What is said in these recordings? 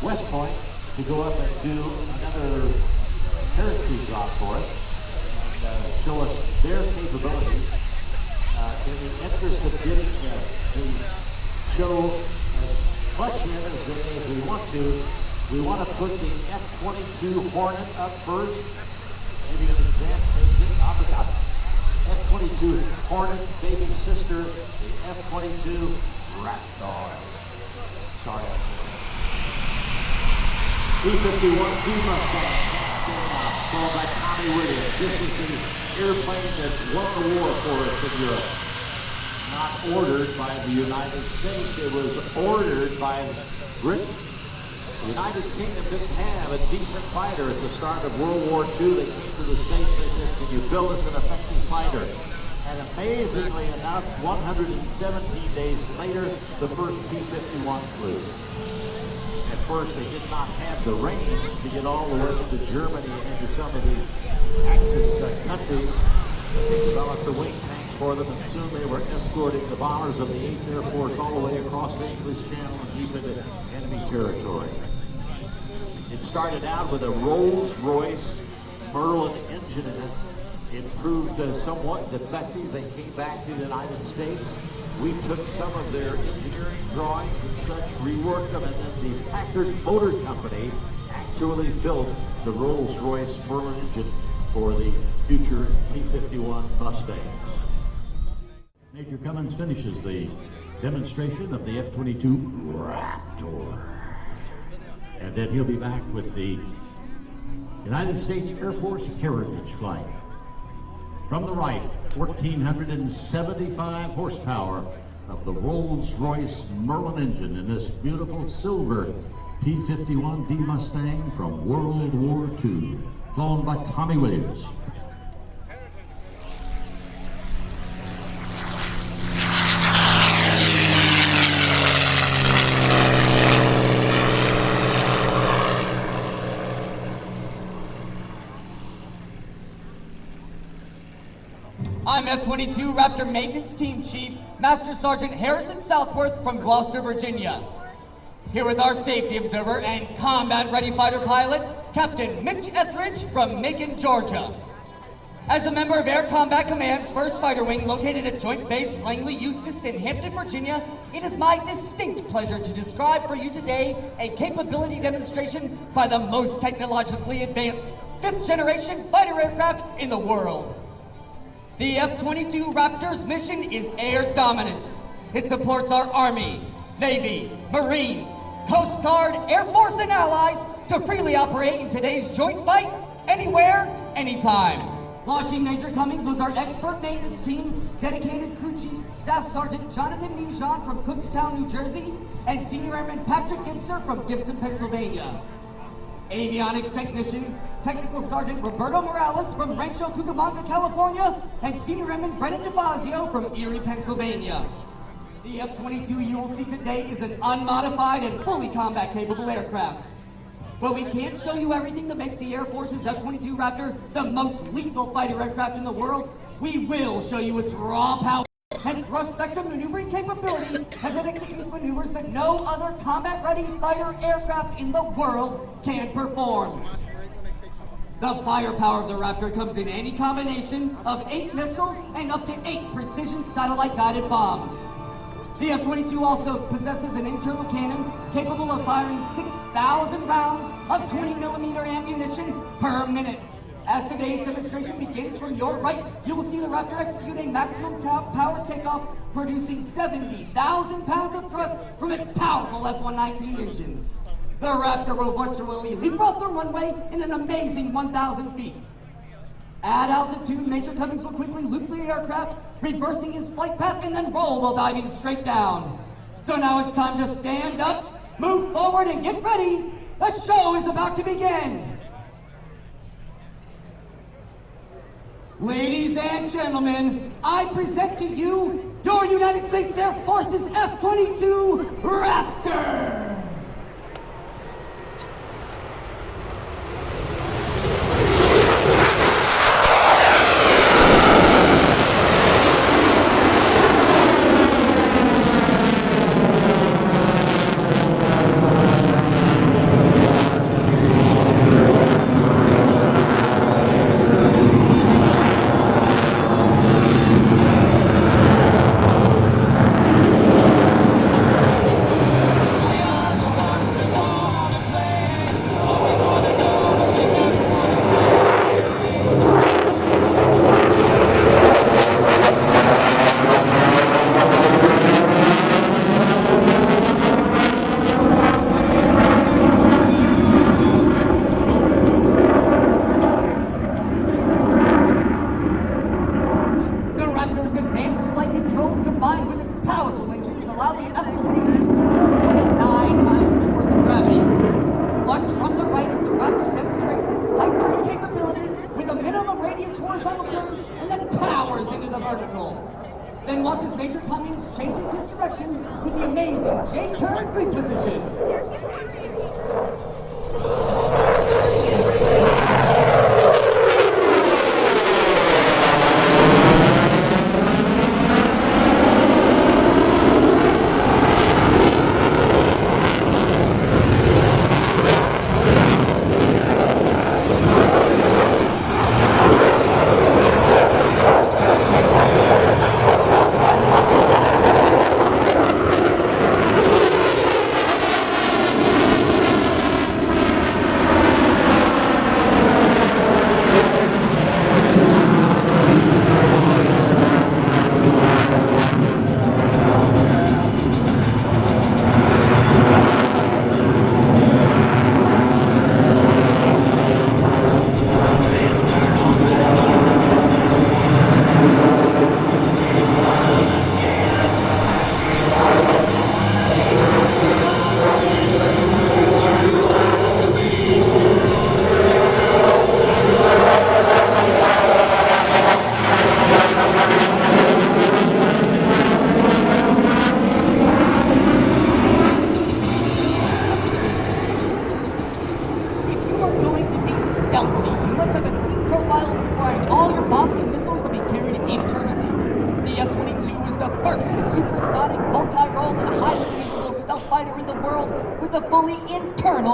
West Point to go up and do another parachute drop for us and show us their capabilities. In the interest of getting the show as much in as we want to, we want to put the F-22 Hornet up first. Maybe an example, F-22 Hornet, baby sister, the F-22 Raptor. Sorry, P-51 Mustang, followed by Tommy Williams. This is the airplane that won the war for us in Europe. Not ordered by the United States, it was ordered by Britain. The United Kingdom didn't have a decent fighter at the start of World War II. They came to the States, they said, can you build us an effective fighter? And amazingly enough, 117 days later, the first P-51 flew. At first, they did not have the range to get all the way into Germany and into some of the Axis countries. They developed the wing tanks for them, and soon they were escorting the bombers of the 8th Air Force all the way across the English Channel and deep into enemy territory. It started out with a Rolls-Royce Merlin engine in it. It proved somewhat defective. They came back to the United States. We took some of their engineering drawings and such, reworked them, and then the Packard Motor Company actually built the Rolls-Royce Merlin engine for the future P-51 Mustangs. Major Cummings finishes the demonstration of the F-22 Raptor. And then he'll be back with the United States Air Force Heritage Flight. From the right, 1,475 horsepower of the Rolls-Royce Merlin engine in this beautiful silver P-51D Mustang from World War II, flown by Tommy Williams. I'm F-22 Raptor Maintenance Team Chief, Master Sergeant Harrison Southworth from Gloucester, Virginia. Here with our safety observer and combat-ready fighter pilot, Captain Mitch Etheridge from Macon, Georgia. As a member of Air Combat Command's 1st Fighter Wing located at Joint Base Langley-Eustis in Hampton, Virginia, it is my distinct pleasure to describe for you today a capability demonstration by the most technologically advanced 5th-generation fighter aircraft in the world. The F-22 Raptor's mission is air dominance. It supports our Army, Navy, Marines, Coast Guard, Air Force, and allies to freely operate in today's joint fight, anywhere, anytime. Launching Major Cummings was our expert maintenance team, dedicated crew chief Staff Sergeant Jonathan Mijan from Cookstown, New Jersey, and Senior Airman Patrick Gibson from Gibson, Pennsylvania. Avionics technicians, Technical Sergeant Roberto Morales from Rancho Cucamonga, California, and Senior Airman Brennan DeFazio from Erie, Pennsylvania. The F-22 you will see today is an unmodified and fully combat-capable aircraft. But we can't show you everything that makes the Air Force's F-22 Raptor the most lethal fighter aircraft in the world. We will show you its raw power and thrust-vector maneuvering capability as it executes maneuvers that no other combat-ready fighter aircraft in the world can perform. The firepower of the Raptor comes in any combination of 8 missiles and up to 8 precision satellite-guided bombs. The F-22 also possesses an internal cannon capable of firing 6,000 rounds of 20mm ammunition per minute. As today's demonstration begins from your right, you will see the Raptor execute a maximum power takeoff, producing 70,000 pounds of thrust from its powerful F-119 engines. The Raptor will virtually leap off the runway in an amazing 1,000 feet. At altitude, Major Cummings will quickly loop the aircraft, reversing his flight path, and then roll while diving straight down. So now it's time to stand up, move forward, and get ready. The show is about to begin. Ladies and gentlemen, I present to you your United States Air Force's F-22 Raptor. Sergeant.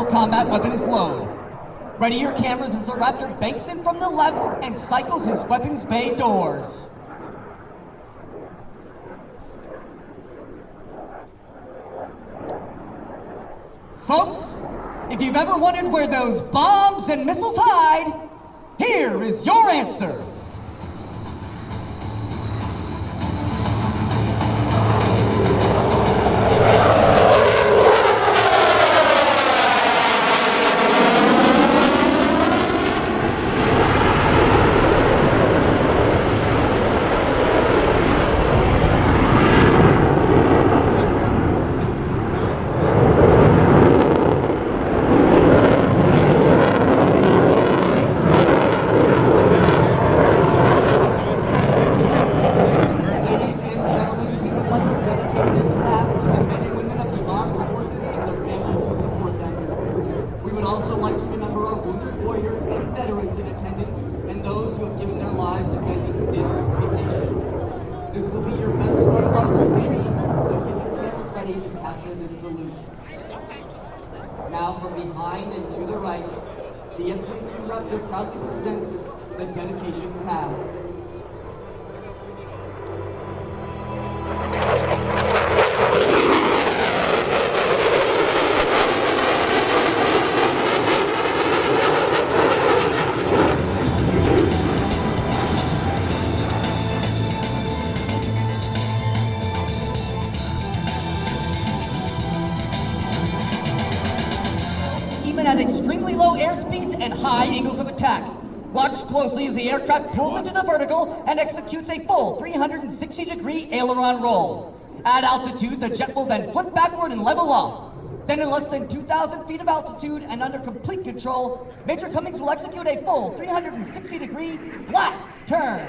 Combat weapons load. Ready your cameras as the Raptor banks in from the left and cycles his weapons bay doors. Folks, if you've ever wondered where those bombs and missiles hide, here is your answer. Now from behind and to the right, the F-22 Raptor proudly presents the dedication pass. At extremely low airspeeds and high angles of attack. Watch closely as the aircraft pulls into the vertical and executes a full 360-degree aileron roll. At altitude, the jet will then flip backward and level off. Then in less than 2,000 feet of altitude and under complete control, Major Cummings will execute a full 360-degree flat turn.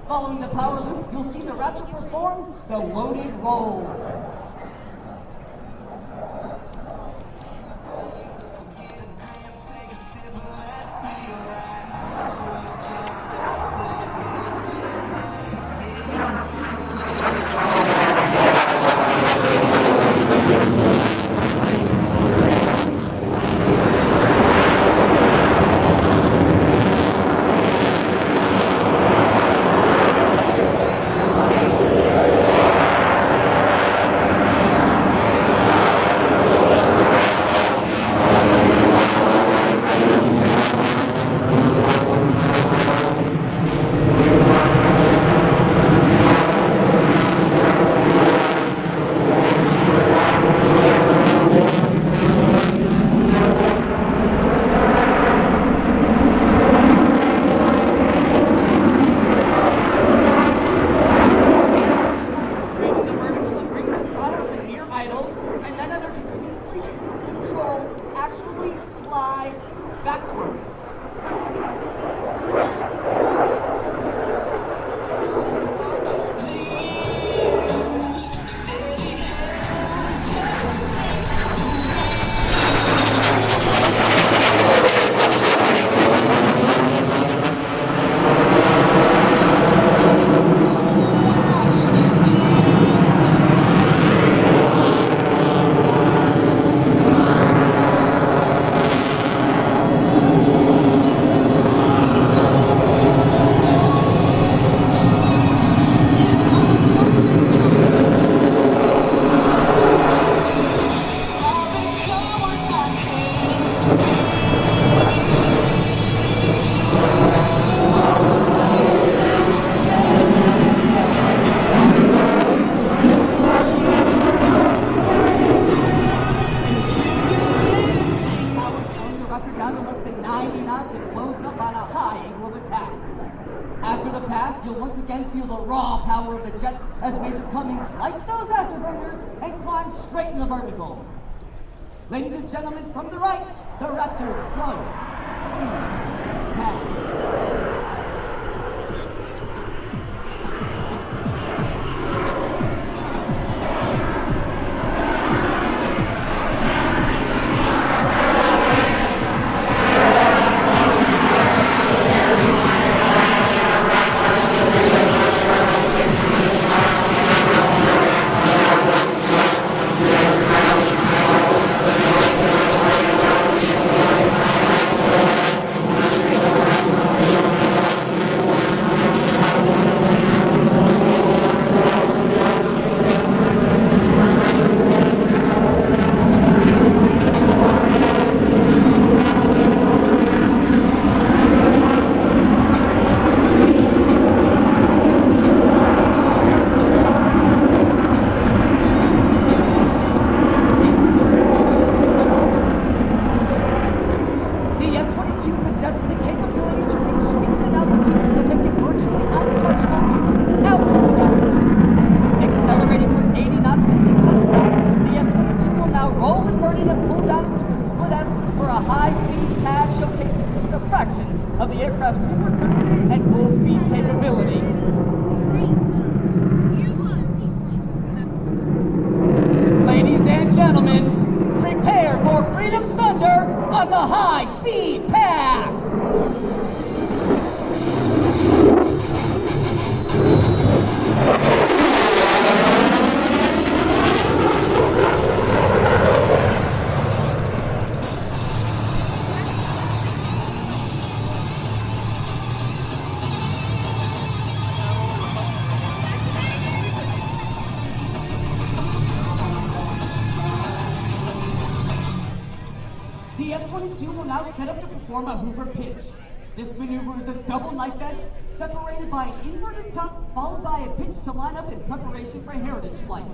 Following the power loop, you'll see the Raptor perform the loaded roll. up on a high angle of attack. After the pass, you'll once again feel the raw power of the jet as Major Cummings lights those afterburners and climbs straight in the vertical. Ladies and gentlemen, from the right, the Raptor's slow speed pass. The F-22 will now set up to perform a Hoover pitch. This maneuver is a double knife edge separated by an inverted tuck followed by a pitch to line up in preparation for Heritage Flight.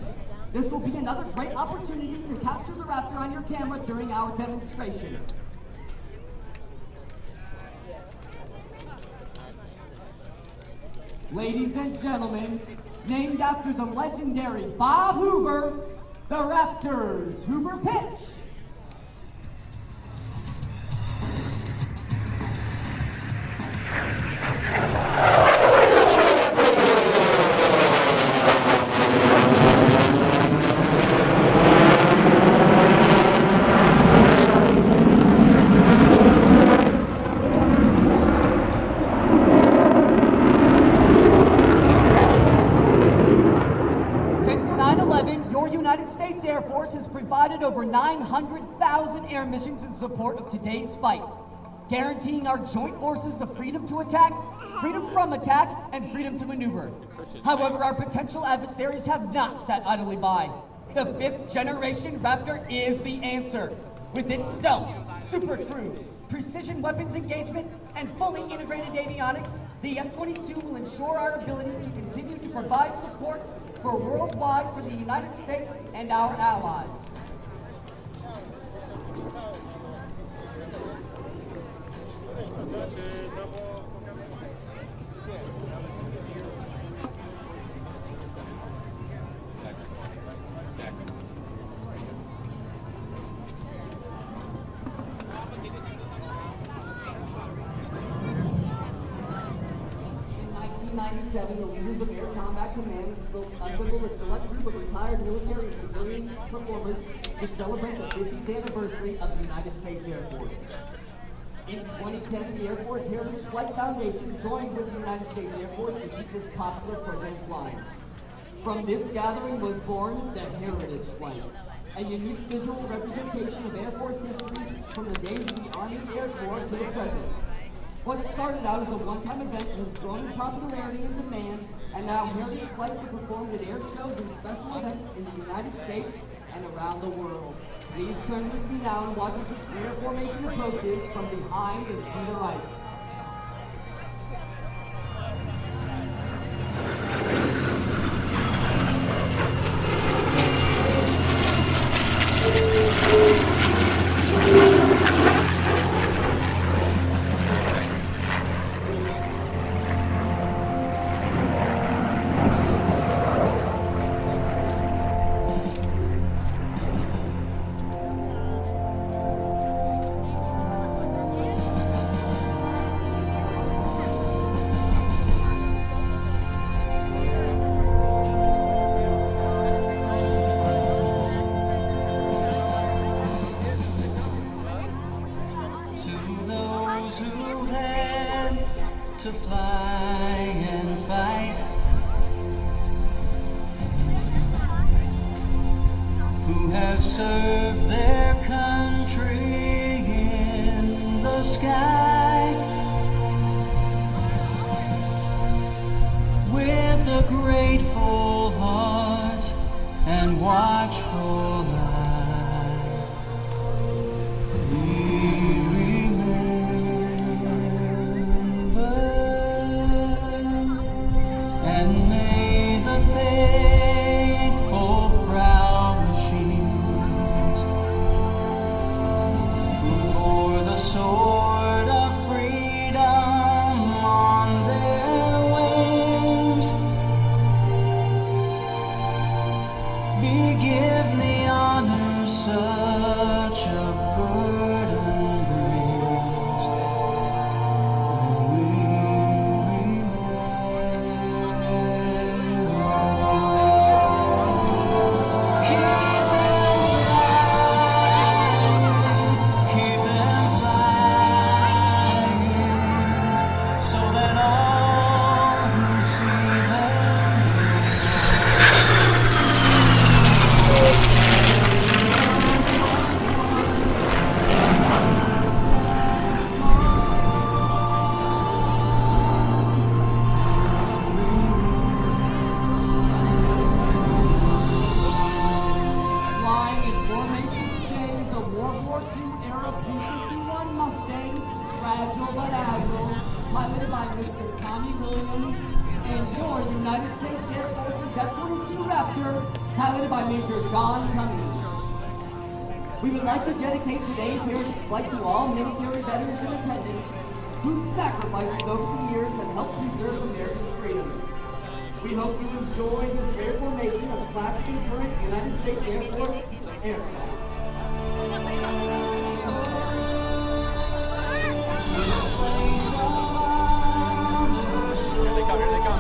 This will be another great opportunity to capture the Raptor on your camera during our demonstration. Ladies and gentlemen, named after the legendary Bob Hoover, the Raptor's Hoover pitch. Over 900,000 air missions in support of today's fight, guaranteeing our joint forces the freedom to attack, freedom from attack, and freedom to maneuver. However, our potential adversaries have not sat idly by. The 5th generation Raptor is the answer. With its stealth, super cruise, precision weapons engagement, and fully integrated avionics, the F-22 will ensure our ability to continue to provide support for worldwide for the United States and our allies. In 1997, the leaders of Air Combat Command assembled a select group of retired military and civilian performers to celebrate the 50th anniversary of the United States Air Force. In 2010, the Air Force Heritage Flight Foundation joined with the United States Air Force to keep this popular program flying. From this gathering was born the Heritage Flight, a unique visual representation of Air Force history from the days of the Army Air Corps to the present. What started out as a one-time event has grown in popularity and demand, and now Heritage Flights are performed at air shows and special events in the United States and around the world. Please turn with me now and watch as the square formation approaches from behind and to the right. to fly and fight, who have served their country in the sky with a grateful heart and watchful eye. Fragile but agile, piloted by Mr. Tommy Williams, and your United States Air Force's F-22 Raptor, piloted by Major John Cummings. We would like to dedicate today's Heritage Flight to all military veterans in attendance whose sacrifices over the years have helped preserve America's freedom. We hope you enjoy this rare formation of the classic and current United States Air Force aircraft. Here they come.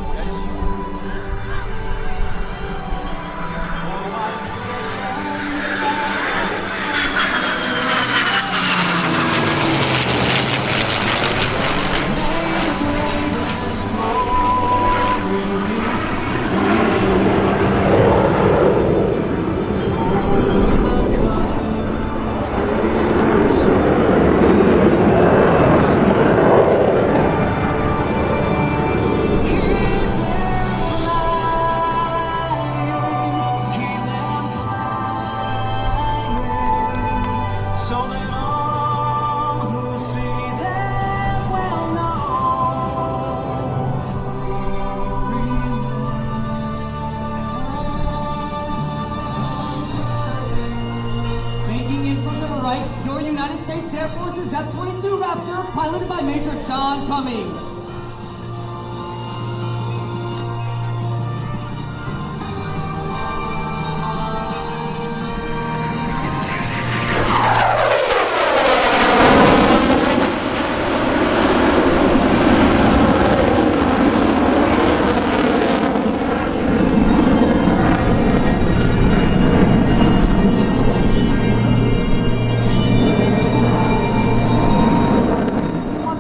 Your United States Air Force's F-22 Raptor, piloted by Major John Cummings.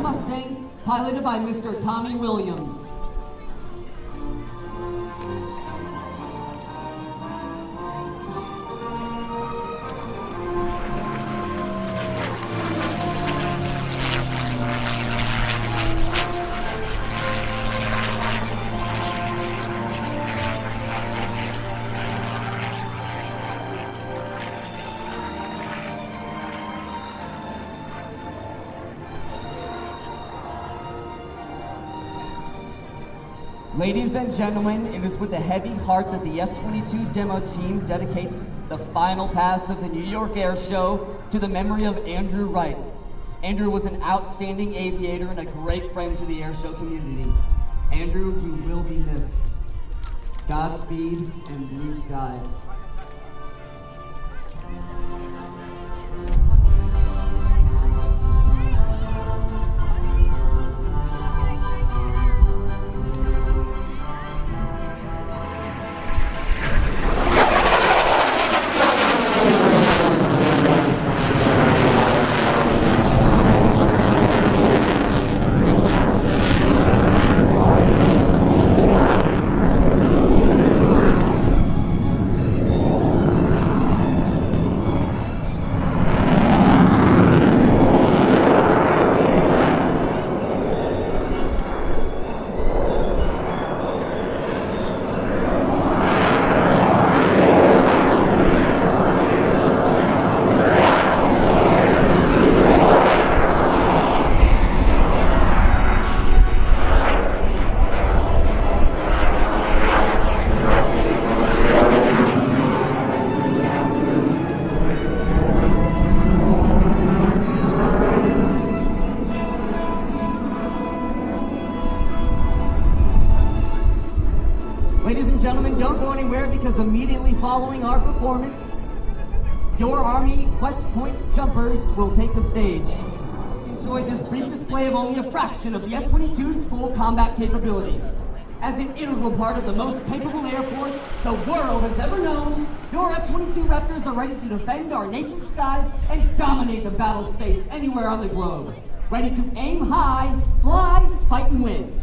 Mustang, piloted by Mr. Tommy Williams. Ladies and gentlemen, it is with a heavy heart that the F-22 demo team dedicates the final pass of the New York Airshow to the memory of Andrew Wright. Andrew was an outstanding aviator and a great friend to the airshow community. Andrew, you will be missed. Godspeed and blue skies. don't go anywhere because immediately following our performance, your Army West Point jumpers will take the stage. Enjoy this brief display of only a fraction of the F-22's full combat capability. As an integral part of the most capable Air Force the world has ever known, your F-22 Raptors are ready to defend our nation's skies and dominate the battle space anywhere on the globe. Ready to aim high, fly, fight, and win.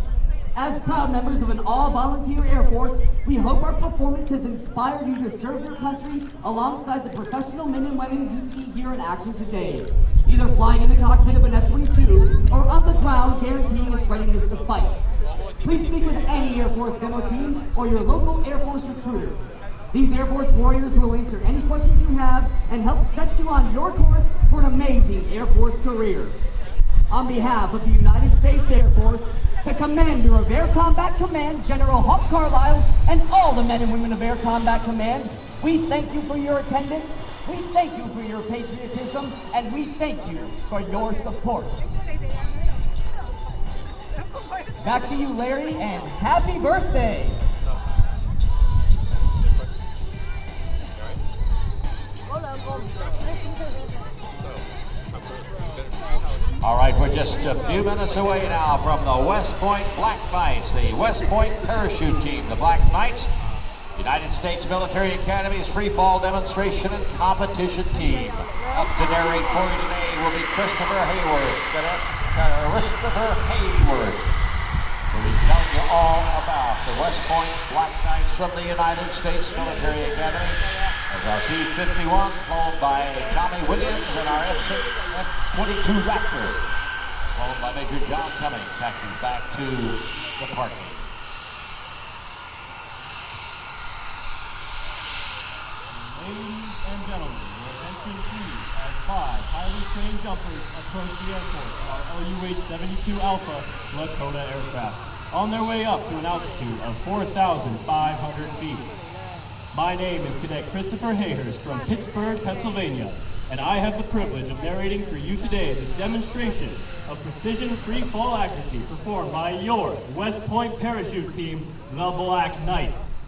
As proud members of an all-volunteer Air Force, we hope our performance has inspired you to serve your country alongside the professional men and women you see here in action today, either flying in the cockpit of an F-22 or on the ground guaranteeing its readiness to fight. Please speak with any Air Force demo team or your local Air Force recruiters. These Air Force warriors will answer any questions you have and help set you on your course for an amazing Air Force career. On behalf of the United States Air Force, the Commander of Air Combat Command, General Hawk Carlisle, and all the men and women of Air Combat Command, we thank you for your attendance, we thank you for your patriotism, and we thank you for your support. Back to you, Larry, and happy birthday! All right, we're just a few minutes away now from the West Point Black Knights, the West Point parachute team, the Black Knights, United States Military Academy's free fall demonstration and competition team. Up to narrate for you today will be Christopher Hayworth. We'll be telling you all about the West Point Black Knights from the United States Military Academy. As our P-51 flown by Tommy Williams and our F-22 Raptor flown by Major John Cummings taxis back to the parking. Ladies and gentlemen, your attention please as 5 highly trained jumpers approach the airport on our LUH-72 Alpha Lakota aircraft on their way up to an altitude of 4,500 feet. My name is Cadet Christopher Hayhurst from Pittsburgh, Pennsylvania, and I have the privilege of narrating for you today this demonstration of precision free fall accuracy performed by your West Point parachute team, the Black Knights.